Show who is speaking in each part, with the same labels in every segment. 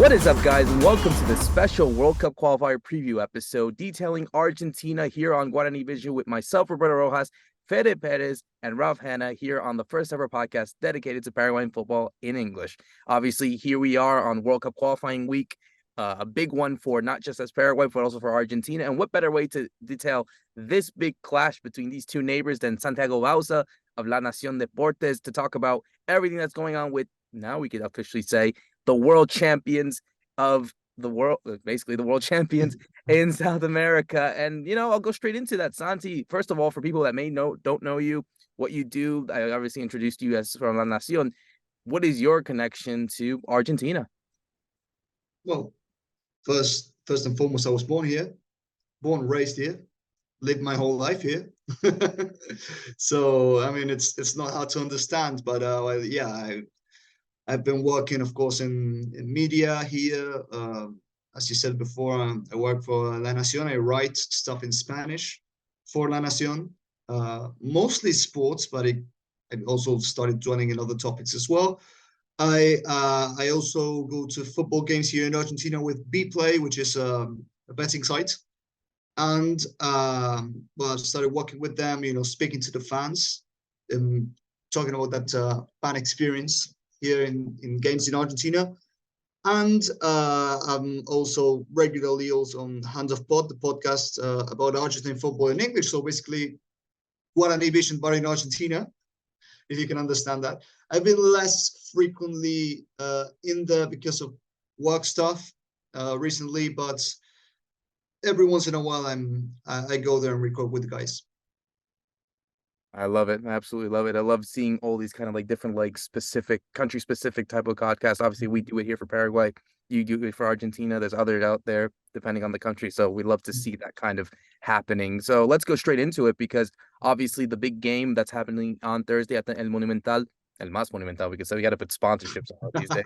Speaker 1: What is up, guys, and welcome to the special World Cup qualifier preview episode detailing Argentina here on Guarani Vision with myself, Roberto Rojas, Fede, Perez, and Ralph Hanna here on the first ever podcast dedicated to Paraguayan football in English. Obviously, here we are on World Cup qualifying week, a big one for not just as Paraguay, but also for Argentina. And what better way to detail this big clash between these two neighbors than Santi Bauza of La Nacion Deportes to talk about everything that's going on with, now we could officially say, the world champions of the world, basically the world champions in South America. And, I'll go straight into that. Santi, first of all, for people that don't know you, what you do, I obviously introduced you as from La Nacion. What is your connection to Argentina?
Speaker 2: Well, first and foremost, I was born and raised here, lived my whole life here. So, I mean, it's not hard to understand, but I've been working, of course, in media here. As you said before, I work for La Nacion. I write stuff in Spanish for La Nacion, mostly sports, but I also started dwelling in other topics as well. I also go to football games here in Argentina with Bplay, which is a betting site. And I started working with them, speaking to the fans, and talking about that fan experience here in games in Argentina. And I'm also regularly on Hands of Pod, the podcast about Argentine football in English. So basically, Guarani Vision, but in Argentina, if you can understand that. I've been less frequently in there because of work stuff recently, but every once in a while I go there and record with the guys.
Speaker 1: I love it. I absolutely love it. I love seeing all these kind of like different, like country specific type of podcasts. Obviously, we do it here for Paraguay. You do it for Argentina. There's others out there depending on the country. So we love to see that kind of happening. So let's go straight into it because obviously the big game that's happening on Thursday at the El Más Monumental, because we got to put sponsorships on these days.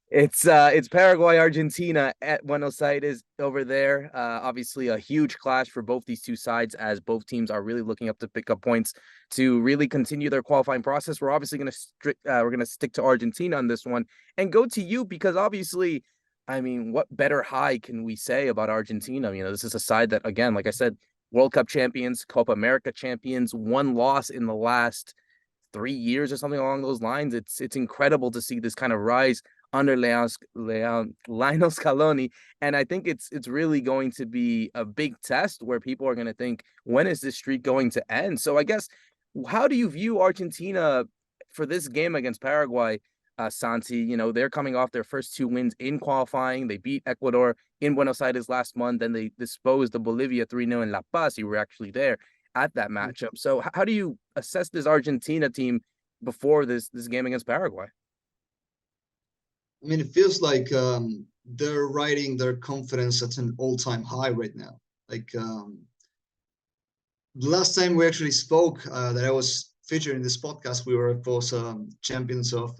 Speaker 1: It's Paraguay, Argentina at Buenos Aires over there. Obviously a huge clash for both these two sides as both teams are really looking up to pick up points to really continue their qualifying process. We're obviously going to stick to Argentina on this one and go to you because obviously, I mean, what better high can we say about Argentina? This is a side that, again, like I said, World Cup champions, Copa America champions, one loss in the last 3 years or something along those lines. It's incredible to see this kind of rise under Lionel Scaloni, and I think it's really going to be a big test where people are going to think, when is this streak going to end? So I guess, how do you view Argentina for this game against Paraguay, Santi? They're coming off their first 2 wins in qualifying. They beat Ecuador in Buenos Aires last month, and they disposed of Bolivia 3-0 in La Paz. You were actually there at that matchup. So how do you assess this Argentina team before this game against Paraguay?
Speaker 2: I mean, it feels like they're riding their confidence at an all-time high right now. Like the last time we actually spoke, that I was featured in this podcast, we were, of course, champions of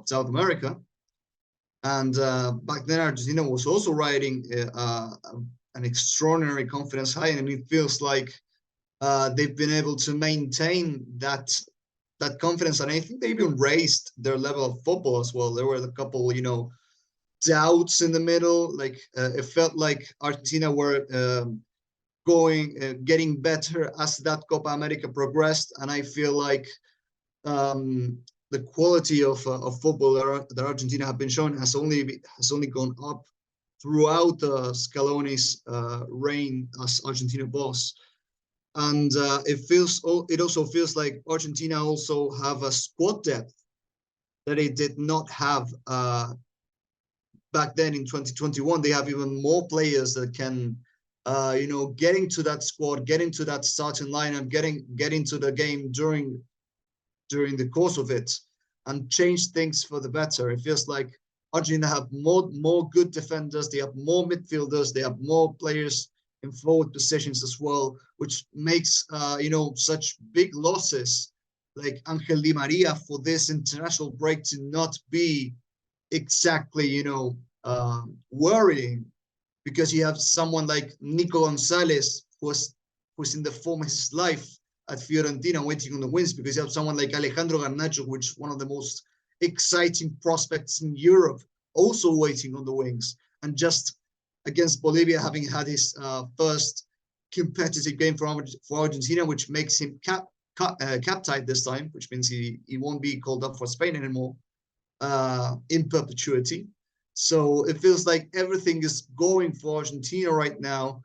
Speaker 2: South America, and back then Argentina was also riding an extraordinary confidence high, and it feels like they've been able to maintain that confidence, and I think they even raised their level of football as well. There were a couple, doubts in the middle. Like it felt like Argentina were getting better as that Copa America progressed, and I feel like the quality of football that Argentina have been showing has only gone up throughout Scaloni's reign as Argentina boss. And it also feels like Argentina also have a squad depth that it did not have back then in 2021. They have even more players that can, get into that squad, get into that starting lineup, get into the game during the course of it, and change things for the better. It feels like Argentina have more good defenders. They have more midfielders. They have more players in forward positions as well, which makes such big losses like Angel Di Maria for this international break to not be exactly worrying, because you have someone like Nico Gonzalez who's in the form of his life at Fiorentina waiting on the wins, because you have someone like Alejandro Garnacho, which is one of the most exciting prospects in Europe, also waiting on the wings. And just against Bolivia, having had his first competitive game for Argentina, which makes him cap-tied this time, which means he won't be called up for Spain anymore in perpetuity. So it feels like everything is going for Argentina right now,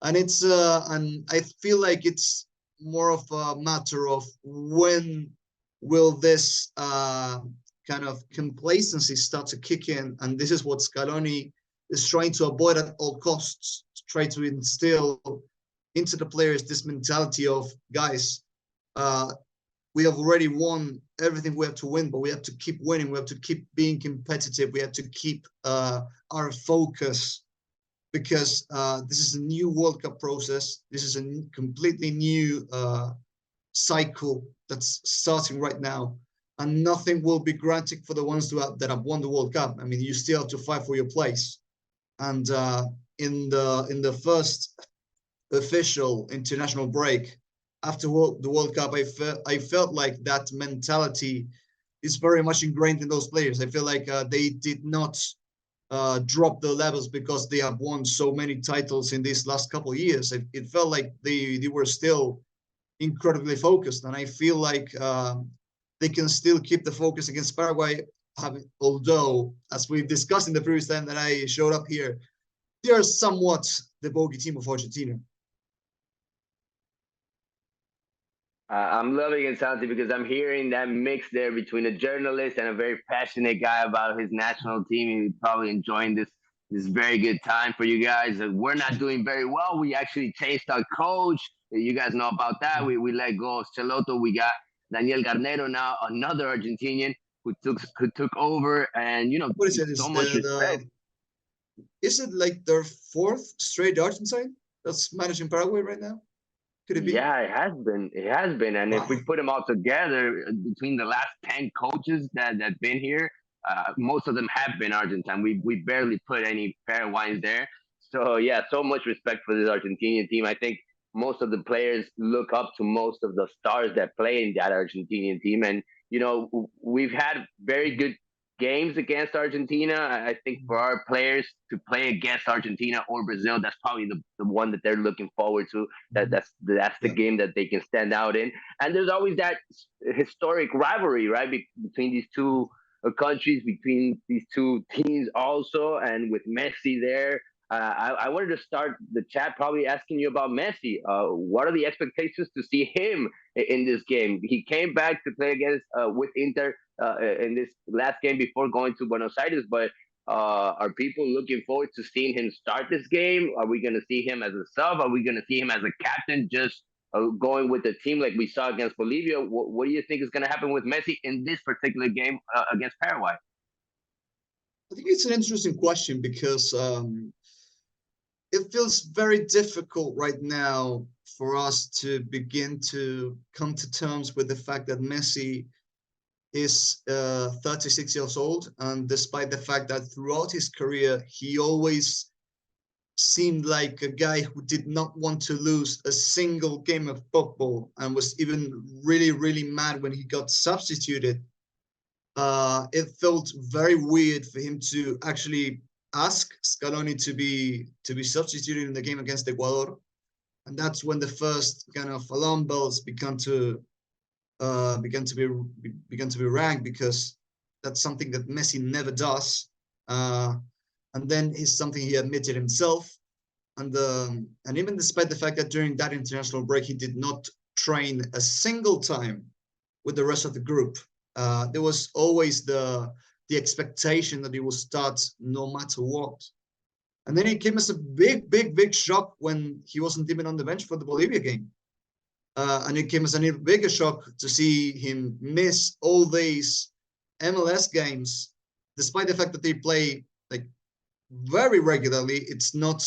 Speaker 2: and and I feel like it's more of a matter of when will this kind of complacency start to kick in, and this is what Scaloni is trying to avoid at all costs, to try to instill into the players this mentality of, guys, we have already won everything we have to win, but we have to keep winning. We have to keep being competitive. We have to keep our focus, because this is a new World Cup process. This is a completely new cycle that's starting right now, and nothing will be granted for the ones that have won the World Cup. I mean, you still have to fight for your place. And in the first official international break after the World Cup, I felt like that mentality is very much ingrained in those players. I feel like they did not drop the levels because they have won so many titles in these last couple of years. It felt like they were still incredibly focused, and I feel like they can still keep the focus against Paraguay. Although, as we've discussed in the previous time that I showed up here, they are somewhat the bogey team of Argentina.
Speaker 3: I'm loving it, Santi, because I'm hearing that mix there between a journalist and a very passionate guy about his national team. He's probably enjoying this very good time for you guys. We're not doing very well. We actually changed our coach. You guys know about that. We let go of Celoto. We got Daniel Garnero now, another Argentinian who took over, and
Speaker 2: what is it?
Speaker 3: so much respect.
Speaker 2: Is it like their fourth straight Argentine that's managing Paraguay right now? Could it be?
Speaker 3: Yeah, it has been. It has been. And
Speaker 2: Wow.
Speaker 3: if we put them all together, between the last 10 coaches that been here, most of them have been Argentine. We barely put any Paraguayans there. So yeah, so much respect for this Argentinian team. I think most of the players look up to most of the stars that play in that Argentinian team. And we've had very good games against Argentina. I think for our players to play against Argentina or Brazil, that's probably the one that they're looking forward to. That's the game that they can stand out in. And there's always that historic rivalry, right, between these two countries, between these two teams also, and with Messi there. I wanted to start the chat probably asking you about Messi. What are the expectations to see him in this game? He came back to play against with Inter in this last game before going to Buenos Aires, but are people looking forward to seeing him start this game? Are we going to see him as a sub? Are we going to see him as a captain, just going with the team like we saw against Bolivia? What do you think is going to happen with Messi in this particular game against Paraguay?
Speaker 2: I think it's an interesting question because it feels very difficult right now for us to begin to come to terms with the fact that Messi is 36 years old, and despite the fact that throughout his career he always seemed like a guy who did not want to lose a single game of football, and was even really mad when he got substituted. It felt very weird for him to actually ask Scaloni to be substituted in the game against Ecuador, and that's when the first kind of alarm bells began to be rang, because that's something that Messi never does, and then it's something he admitted himself, and even despite the fact that during that international break he did not train a single time with the rest of the group, there was always the expectation that he will start no matter what. And then it came as a big shock when he wasn't even on the bench for the Bolivia game. And it came as an even bigger shock to see him miss all these MLS games, despite the fact that they play like very regularly. It's not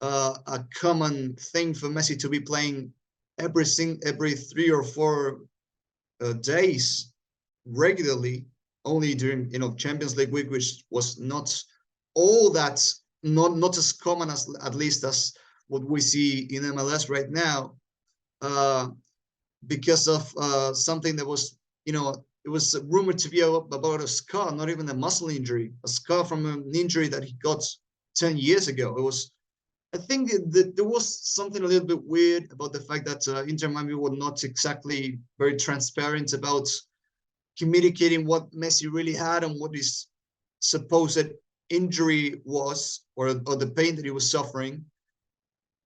Speaker 2: a common thing for Messi to be playing every 3 or 4 days regularly, only during Champions League week, which was not all that not as common as, at least, as what we see in MLS right now, because of something that was it was rumored to be about a scar, not even a muscle injury, a scar from an injury that he got 10 years ago. It was, I think that there was something a little bit weird about the fact that Inter Miami were not exactly very transparent about communicating what Messi really had and what his supposed injury was, or the pain that he was suffering.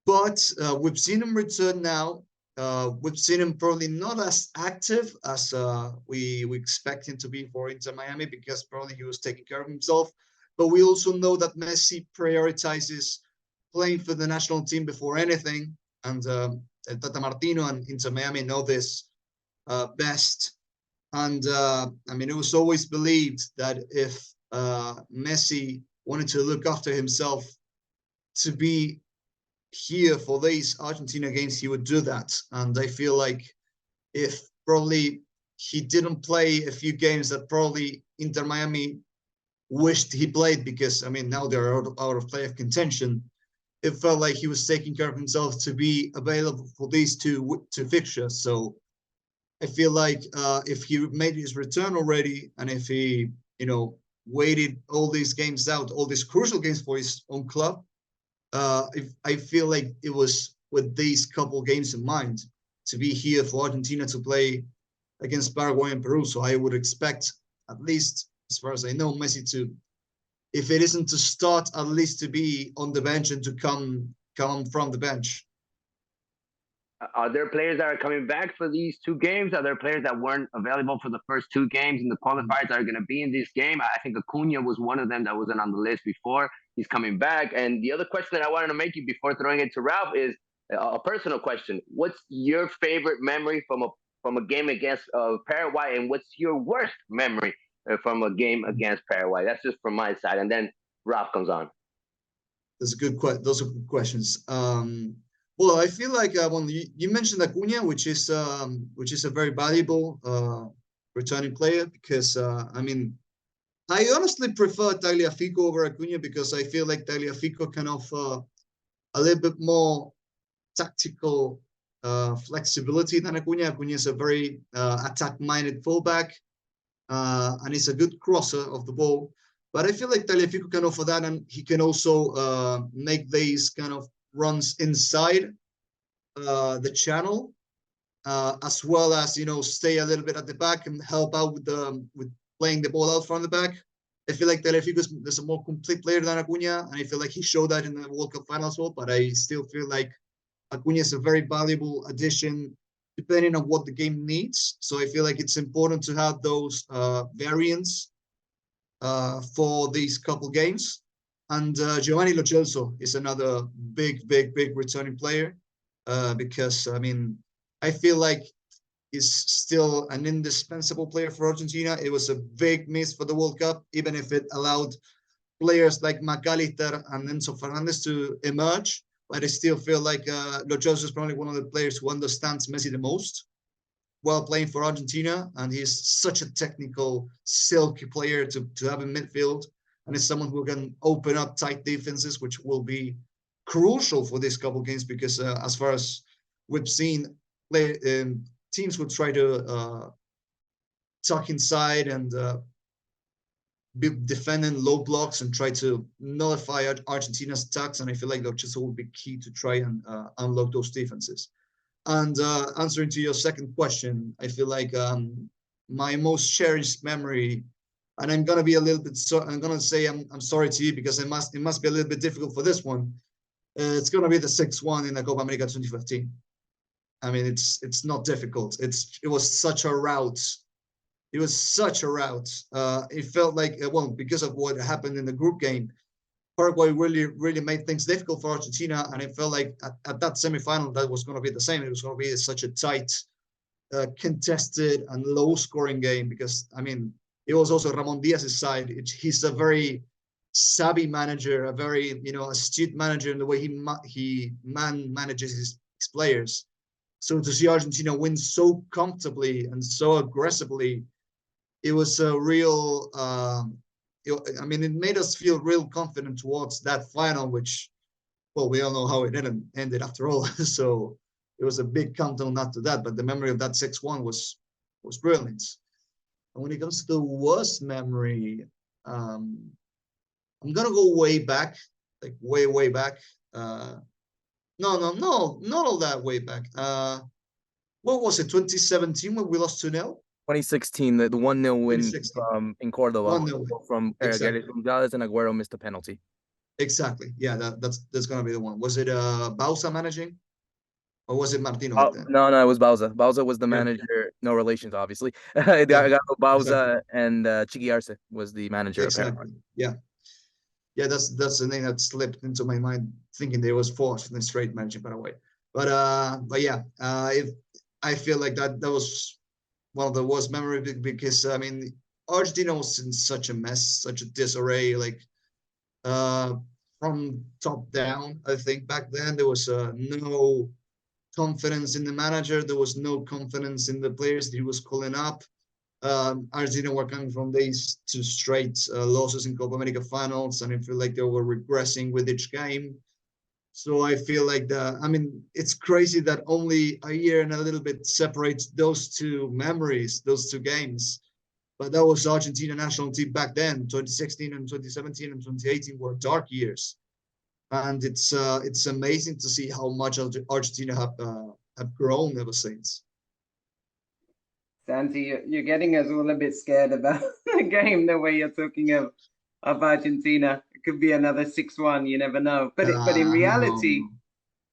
Speaker 2: But we've seen him return now. We've seen him probably not as active as we expect him to be for Inter Miami, because probably he was taking care of himself. But we also know that Messi prioritizes playing for the national team before anything. And Tata Martino and Inter Miami know this best. And I mean, it was always believed that if Messi wanted to look after himself to be here for these Argentina games, he would do that. And I feel like if probably he didn't play a few games that probably Inter Miami wished he played, because I mean, now they're out of play of contention, it felt like he was taking care of himself to be available for these two fixtures. So I feel like if he made his return already, and if he, waited all these games out, all these crucial games for his own club, if I feel like it was with these couple games in mind to be here for Argentina to play against Paraguay and Peru. So I would expect, at least as far as I know, Messi to, if it isn't to start, at least to be on the bench and to come from the bench.
Speaker 3: Are there players that are coming back for these two games? Are there players that weren't available for the first two games in the qualifiers that are going to be in this game? I think Acuna was one of them that wasn't on the list before. He's coming back. And the other question that I wanted to make you before throwing it to Ralph is a personal question. What's your favorite memory from a game against Paraguay, and what's your worst memory from a game against Paraguay? That's just from my side. And then Ralph comes on.
Speaker 2: Those are good questions. Well, I feel like when you mentioned Acuna, which is a very valuable returning player, because I mean, I honestly prefer Tagliafico over Acuna, because I feel like Tagliafico can offer a little bit more tactical flexibility than Acuna. Acuna is a very attack-minded fullback, and he's a good crosser of the ball. But I feel like Tagliafico can offer that, and he can also make these kind of runs inside the channel, as well as stay a little bit at the back and help out with playing the ball out from the back. I feel like Tagliafico is a more complete player than Acuna, and I feel like he showed that in the World Cup final as well. But I still feel like Acuna is a very valuable addition, depending on what the game needs. So I feel like it's important to have those variants for these couple games. And Giovanni Lo Celso is another big returning player, because I mean, I feel like he's still an indispensable player for Argentina. It was a big miss for the World Cup, even if it allowed players like McAllister and Enzo Fernandez to emerge. But I still feel like Lo Celso is probably one of the players who understands Messi the most while playing for Argentina, and he's such a technical, silky player to have in midfield, and is someone who can open up tight defenses, which will be crucial for this couple games, because as far as we've seen, teams would try to tuck inside and be defending low blocks and try to nullify Argentina's attacks, and I feel like Lo Celso will be key to try and unlock those defenses. And answering to your second question, I feel like my most cherished memory, and I'm gonna be a little bit I'm gonna say I'm sorry to you, because it must be a little bit difficult for this one. It's gonna be the 6-1 in the Copa America 2015. I mean, it's not difficult. It was such a rout. It was such a rout. It felt like, well, because of what happened in the group game, Paraguay really made things difficult for Argentina, and it felt like at that semifinal that was going to be the same. It was going to be such a tight, contested, and low-scoring game, because I mean, it was also Ramon Diaz's side. He's a very savvy manager, a very astute manager in the way he manages his players. So to see Argentina win so comfortably and so aggressively, it was a real. I mean, it made us feel real confident towards that final, which, well, we all know how it ended after all. So it was a big countdown after that. But the memory of that 6-1 was brilliant. And when it comes to the worst memory, I'm gonna go way back, like way back. No, not all that way back. What was it? 2017 when we lost 2-0?
Speaker 1: 2016, the 1-0 win
Speaker 2: 2016.
Speaker 1: in Cordoba
Speaker 2: 1-0
Speaker 1: from
Speaker 2: exactly.
Speaker 1: Gonzalez, and Aguero missed a penalty.
Speaker 2: Exactly. Yeah, that's gonna be the one. Was it Bauza managing? Or was it Martino back then?
Speaker 1: No, it was Bauza. Bauza was the
Speaker 2: Yeah.
Speaker 1: manager. No relations, obviously. I
Speaker 2: Yeah,
Speaker 1: got Bauza,
Speaker 2: exactly.
Speaker 1: and Chiqui Arce was the manager of Paraguay.
Speaker 2: Exactly. Yeah. Yeah, that's the name that slipped into my mind, thinking there was four in the straight managing Paraguay. But yeah, if I feel like that was one of the worst memories because I mean Argentina was in such a mess, such a disarray, like from top down. I think back then there was no confidence in the manager. There was no confidence in the players that he was calling up. Argentina were coming from these two straight losses in Copa America finals, and I feel like they were regressing with each game. So I feel like it's crazy that only a year and a little bit separates those two memories, those two games. But that was Argentina national team back then. 2016 and 2017 and 2018 were dark years, and it's amazing to see how much Argentina have grown ever since.
Speaker 4: Santi, you're getting us all a bit scared about the game, the way you're talking of Argentina. It could be another 6-1, you never know. But in reality,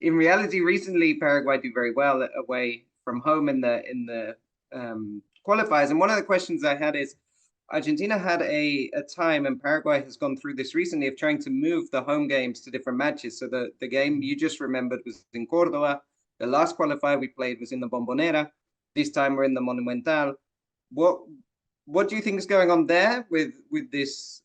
Speaker 4: recently Paraguay do very well away from home in the qualifiers. And one of the questions I had is, Argentina had a time, and Paraguay has gone through this recently, of trying to move the home games to different matches. So the game you just remembered was in Cordoba. The last qualifier we played was in the Bombonera. This time we're in the Monumental. What do you think is going on there with this,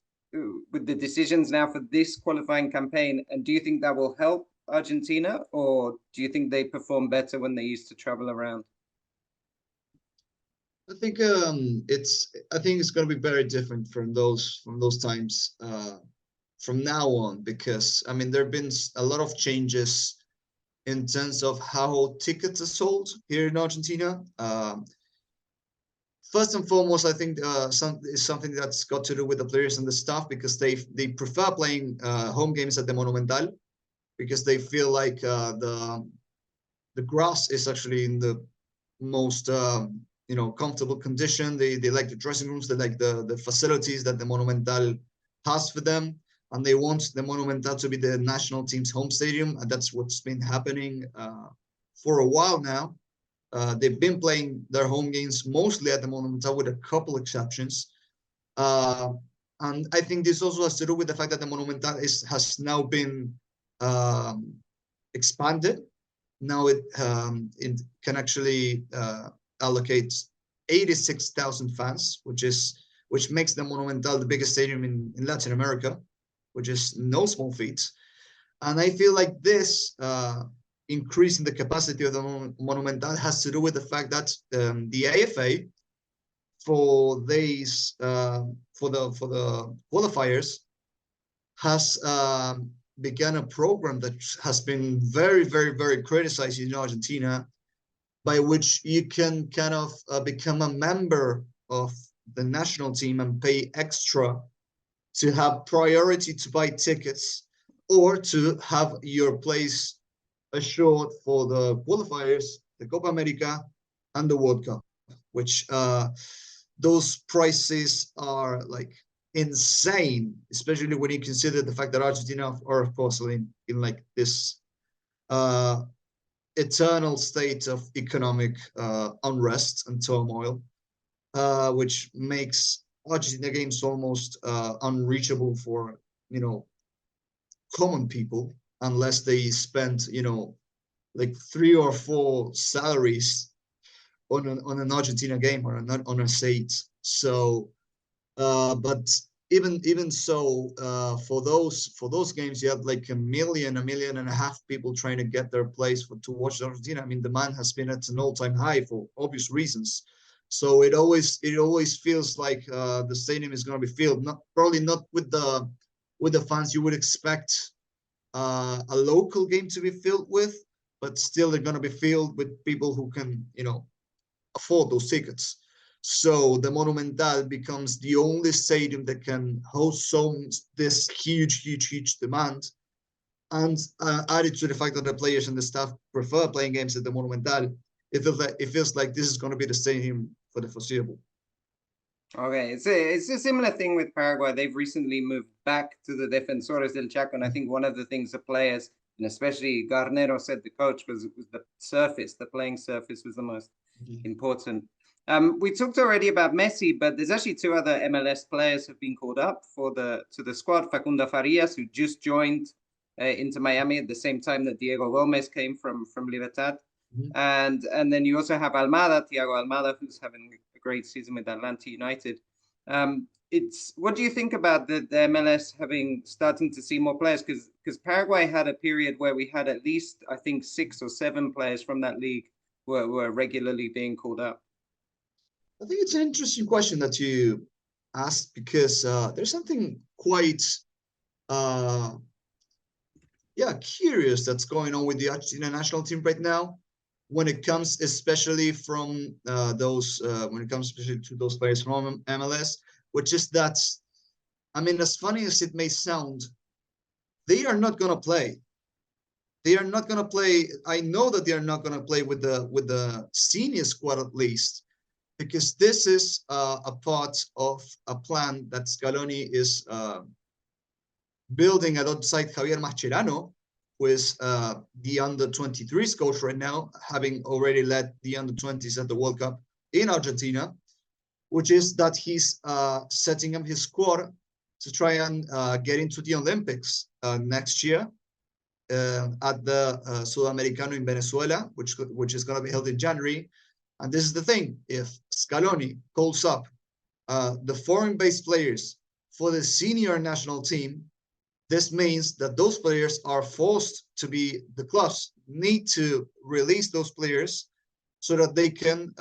Speaker 4: with the decisions now for this qualifying campaign? And do you think that will help Argentina, or do you think they perform better when they used to travel around?
Speaker 2: I think it's going to be very different from those times from now on, because I mean there have been a lot of changes in terms of how tickets are sold here in Argentina. First and foremost, I think something that's got to do with the players and the staff, because they prefer playing home games at the Monumental, because they feel like the grass is actually in the most comfortable condition. They like the dressing rooms, they like the facilities that the Monumental has for them, and they want the Monumental to be the national team's home stadium, and that's what's been happening for a while now. They've been playing their home games mostly at the Monumental, with a couple exceptions. And I think this also has to do with the fact that the Monumental has now been expanded. Now it can actually allocate 86,000 fans, which makes the Monumental the biggest stadium in Latin America, which is no small feat. And I feel like this increasing the capacity of the Monumental has to do with the fact that the AFA, for these for the qualifiers, has begun a program that has been very, very, very criticized in Argentina, by which you can kind of become a member of the national team and pay extra to have priority to buy tickets, or to have your place assured for the qualifiers, the Copa America, and the World Cup, which those prices are like insane, especially when you consider the fact that Argentina are, of course, in like this eternal state of economic unrest and turmoil, which makes Argentina games almost unreachable for common people, unless they spend like 3 or 4 salaries on an Argentina game, or on a seat. So but even so, for those games, you have like 1.5 million people trying to get their place to watch Argentina. I mean, demand has been at an all-time high for obvious reasons. So it always feels like the stadium is going to be filled. Probably not with the fans you would expect a local game to be filled with, but still they're going to be filled with people who can afford those tickets. So the Monumental becomes the only stadium that can host this huge demand. And added to the fact that the players and the staff prefer playing games at the Monumental, it feels like this is going to be the stadium for the foreseeable.
Speaker 4: Okay, it's a similar thing with Paraguay. They've recently moved back to the Defensores del Chaco, and I think one of the things the players, and especially Garnero said, the coach, was the surface. The playing surface was the most important. We talked already about Messi, but there's actually two other MLS players have been called up to the squad. Facundo Farias, who just joined into Miami at the same time that Diego Gomez came from Libertad. And then you also have Thiago Almada, who's having a great season with Atlanta United. What do you think about the MLS starting to see more players? Because Paraguay had a period where we had at least, I think, 6 or 7 players from that league were regularly being called up.
Speaker 2: I think it's an interesting question that you asked, because there's something quite curious that's going on with the Argentina national team right now, when it comes especially to those players from MLS, which is that, I mean, as funny as it may sound, they are not going to play. They are not going to play. I know that they are not going to play with the senior squad, at least, because this is a part of a plan that Scaloni is building alongside Javier Mascherano, who is the under-23s coach right now, having already led the under-20s at the World Cup in Argentina, which is that he's setting up his squad to try and get into the Olympics next year at the Sudamericano in Venezuela, which is going to be held in January. And this is the thing: if Scaloni calls up the foreign-based players for the senior national team, this means that those players are forced to be, the clubs need to release those players so that they can,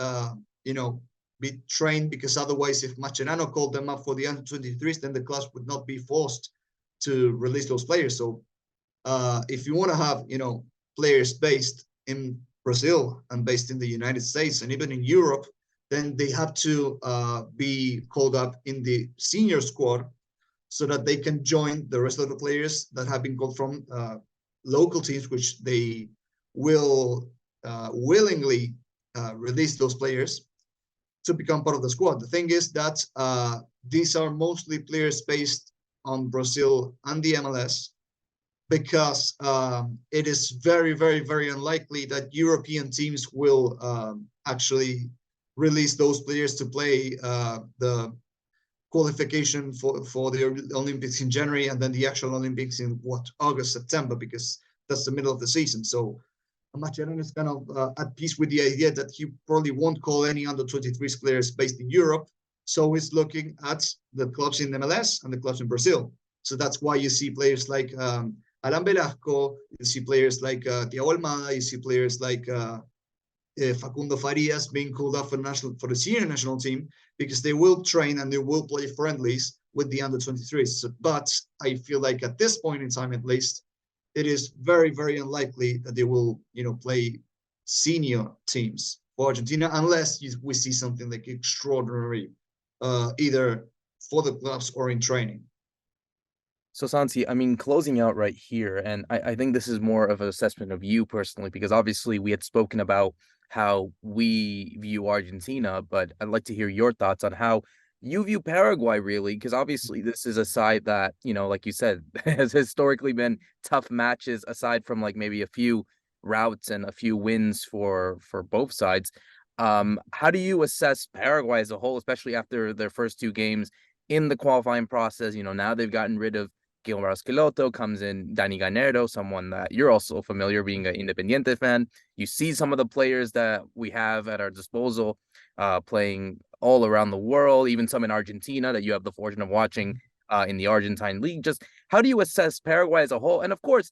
Speaker 2: be trained, because otherwise, if Mascherano called them up for the under-23s, then the clubs would not be forced to release those players. So if you want to have, players based in Brazil and based in the United States and even in Europe, then they have to be called up in the senior squad so that they can join the rest of the players that have been called from local teams, which they will willingly release those players to become part of the squad. The thing is that these are mostly players based on Brazil and the MLS, because it is very, very, very unlikely that European teams will actually release those players to play the qualification for the Olympics in January, and then the actual Olympics in August, September, because that's the middle of the season. So Mascherano is kind of at peace with the idea that he probably won't call any under-23s players based in Europe. So he's looking at the clubs in MLS and the clubs in Brazil. So that's why you see players like Alan Velasco, you see players like Thiago Almada, you see players like Facundo Farias being called up for the senior national team, because they will train and they will play friendlies with the under-23s. So, but I feel like at this point in time, at least, it is very, very unlikely that they will, play senior teams for Argentina, unless we see something like extraordinary, either for the clubs or in training.
Speaker 1: So Santi, I mean, closing out right here, and I think this is more of an assessment of you personally, because obviously we had spoken about how we view Argentina, but I'd like to hear your thoughts on how you view Paraguay, really, because obviously this is a side that, like you said, has historically been tough matches, aside from like maybe a few routes and a few wins for both sides. How do you assess Paraguay as a whole, especially after their first 2 games in the qualifying process? Now they've gotten rid of Guillermo Esqueloto, comes in Dani Garnero, someone that you're also familiar, being an Independiente fan. You see some of the players that we have at our disposal playing all around the world, even some in Argentina that you have the fortune of watching in the Argentine league. Just how do you assess Paraguay as a whole? And of course,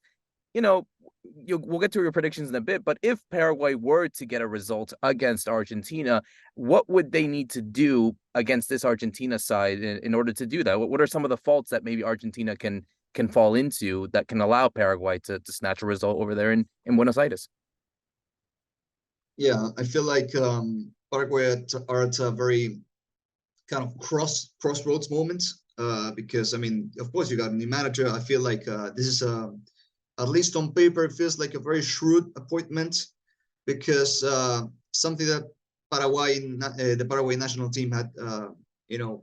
Speaker 1: we'll get to your predictions in a bit, but if Paraguay were to get a result against Argentina, what would they need to do against this Argentina side in order to do that? What are some of the faults that maybe Argentina can fall into that can allow Paraguay to snatch a result over there in Buenos Aires?
Speaker 2: Yeah, I feel like Paraguay are at a very kind of crossroads moment, because I mean, of course, you got a new manager. I feel like this is at least on paper, it feels like a very shrewd appointment, because something that the Paraguay national team had,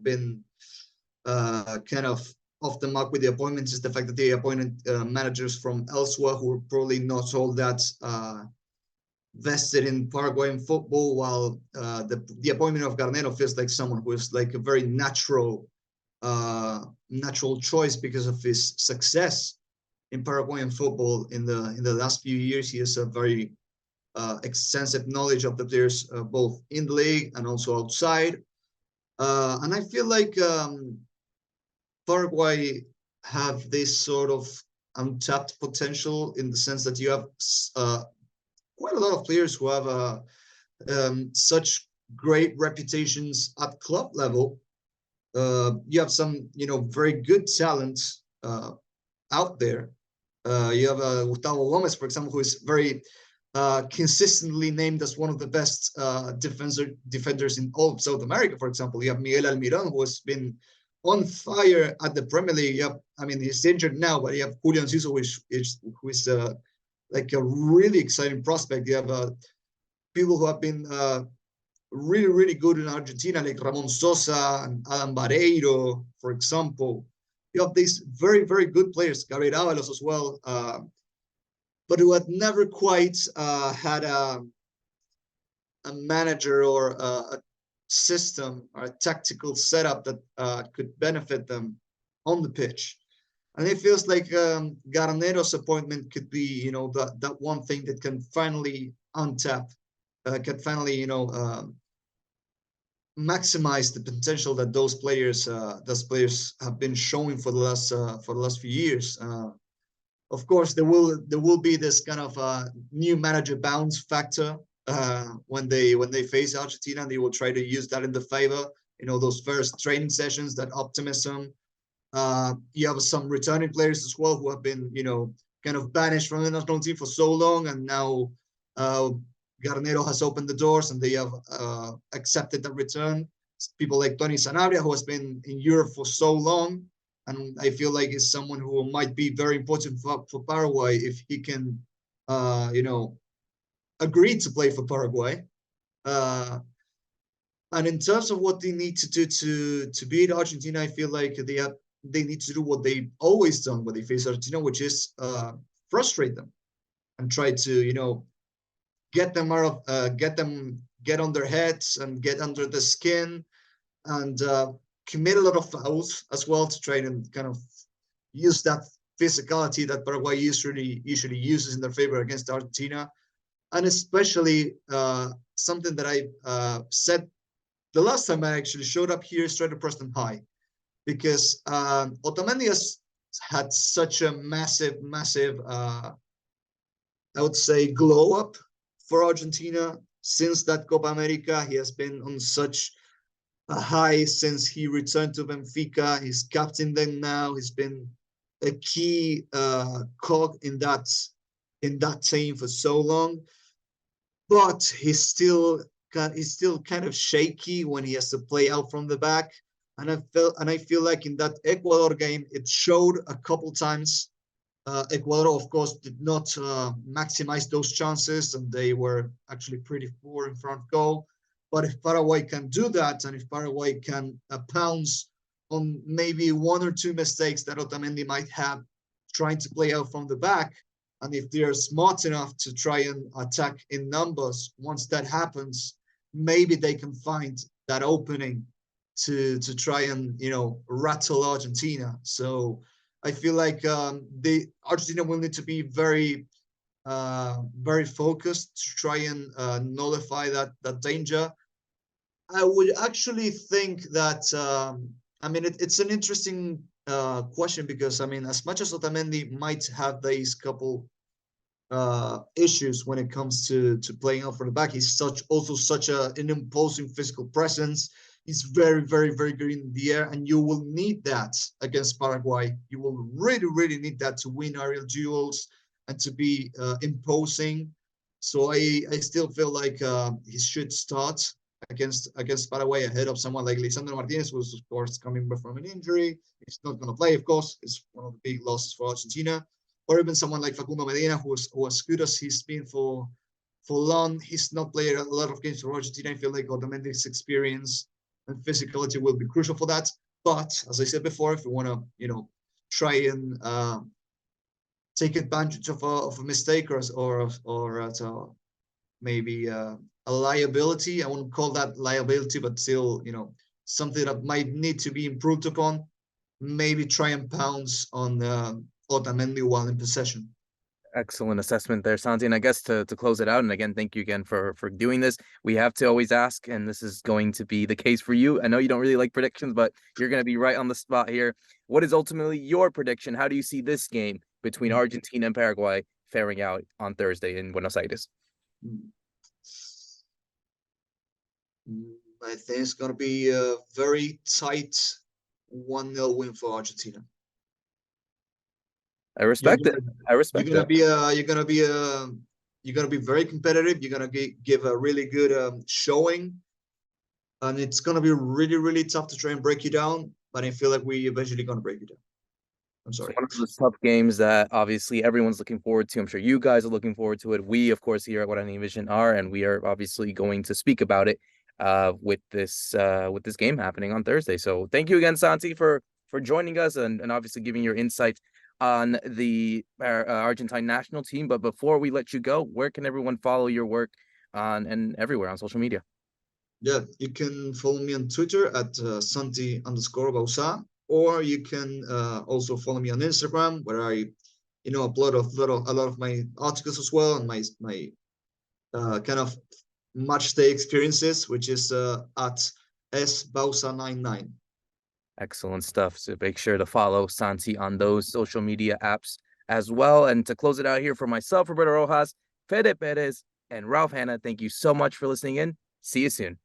Speaker 2: been kind of off the mark with the appointments is the fact that they appointed managers from elsewhere who were probably not all that vested in Paraguayan football, while the appointment of Garnero feels like someone who is like a very natural choice because of his success in Paraguayan football in the last few years. He has a very extensive knowledge of the players, both in the league and also outside. And I feel like Paraguay have this sort of untapped potential, in the sense that you have quite a lot of players who have such great reputations at club level. You have some, very good talent out there. You have Gustavo Gomez, for example, who is very consistently named as one of the best defenders in all of South America. For example, you have Miguel Almiron, who has been on fire at the Premier League. He's injured now, but you have Julian Ciso, who is like a really exciting prospect. You have people who have been really, really good in Argentina, like Ramon Sosa and Adam Barreiro, for example. You have these very, very good players, Gabriel Avalos as well, but who had never quite had a manager or a system or a tactical setup that could benefit them on the pitch. And it feels like Garnero's appointment could be, that one thing that can finally untap, can finally, maximize the potential that those players have been showing for the last few years. Of course, there will be this kind of new manager bounce factor when they face Argentina, and they will try to use that in the favor. Those first training sessions, that optimism. You have some returning players as well who have been, kind of banished from the national team for so long, and now Garnero has opened the doors and they have accepted the return. People like Tony Sanabria, who has been in Europe for so long, and I feel like is someone who might be very important for Paraguay if he can, agree to play for Paraguay. And in terms of what they need to do to beat Argentina, I feel like they need to do what they've always done when they face Argentina, which is frustrate them and try to, get them get on their heads and get under the skin, and commit a lot of fouls as well to try and kind of use that physicality that Paraguay usually uses in their favor against Argentina. And especially something that I said the last time I actually showed up here is try to press them high, because Otamendi has had such a massive, I would say, glow up for Argentina since that Copa America. He has been on such a high since he returned to Benfica. He's captain them now. He's been a key cog in that team for so long, but he's still kind of shaky when he has to play out from the back. And I feel like in that Ecuador game, it showed a couple times. Ecuador, of course, did not maximize those chances, and they were actually pretty poor in front of goal. But if Paraguay can do that, and if Paraguay can pounce on maybe one or two mistakes that Otamendi might have trying to play out from the back, and if they're smart enough to try and attack in numbers, once that happens, maybe they can find that opening to try and rattle Argentina. So I feel like the Argentina will need to be very, very focused to try and nullify that danger. I would actually think that it's an interesting question, because as much as Otamendi might have these couple issues when it comes to playing out from the back, he's also such an imposing physical presence. He's very, very, very good in the air, and you will need that against Paraguay. You will really, really need that to win aerial duels and to be imposing. So I still feel like he should start against Paraguay ahead of someone like Lisandro Martinez, who's of course coming back from an injury. He's not going to play, of course. It's one of the big losses for Argentina. Or even someone like Facundo Medina, who as good as he's been for long, he's not played a lot of games for Argentina. I feel like Otamendi's experience and physicality will be crucial for that. But as I said before, if we want to, try and take advantage of a mistake or maybe a liability, I wouldn't call that liability, but still, something that might need to be improved upon, maybe try and pounce on Otamendi while in possession.
Speaker 1: Excellent assessment there, Santi. And I guess to close it out, and again, thank you again for doing this. We have to always ask, and this is going to be the case for you. I know you don't really like predictions, but you're going to be right on the spot here. What is ultimately your prediction? How do you see this game between Argentina and Paraguay faring out on Thursday in Buenos Aires?
Speaker 2: I think it's going to be a very tight 1-0 win for Argentina.
Speaker 1: I respect it. I respect
Speaker 2: you're
Speaker 1: it.
Speaker 2: You're gonna be very competitive. You're gonna give a really good showing, and it's gonna be really, really tough to try and break you down. But I feel like we eventually gonna break you down. I'm sorry.
Speaker 1: It's one of those tough games that obviously everyone's looking forward to. I'm sure you guys are looking forward to it. We, of course, here at Guarani Vision are, and we are obviously going to speak about it with this game happening on Thursday. So thank you again, Santi, for joining us and obviously giving your insight on the Argentine national team. But before we let you go, where can everyone follow your work on and everywhere on social media?
Speaker 2: Yeah, you can follow me on Twitter at Santi_Bauza, or you can also follow me on Instagram, where I, upload a lot of my articles as well, and my kind of match day experiences, which is at sbauza99.
Speaker 1: Excellent stuff. So make sure to follow Santi on those social media apps as well. And to close it out here for myself, Roberto Rojas, Fede Perez, and Ralph Hanna, thank you so much for listening in. See you soon.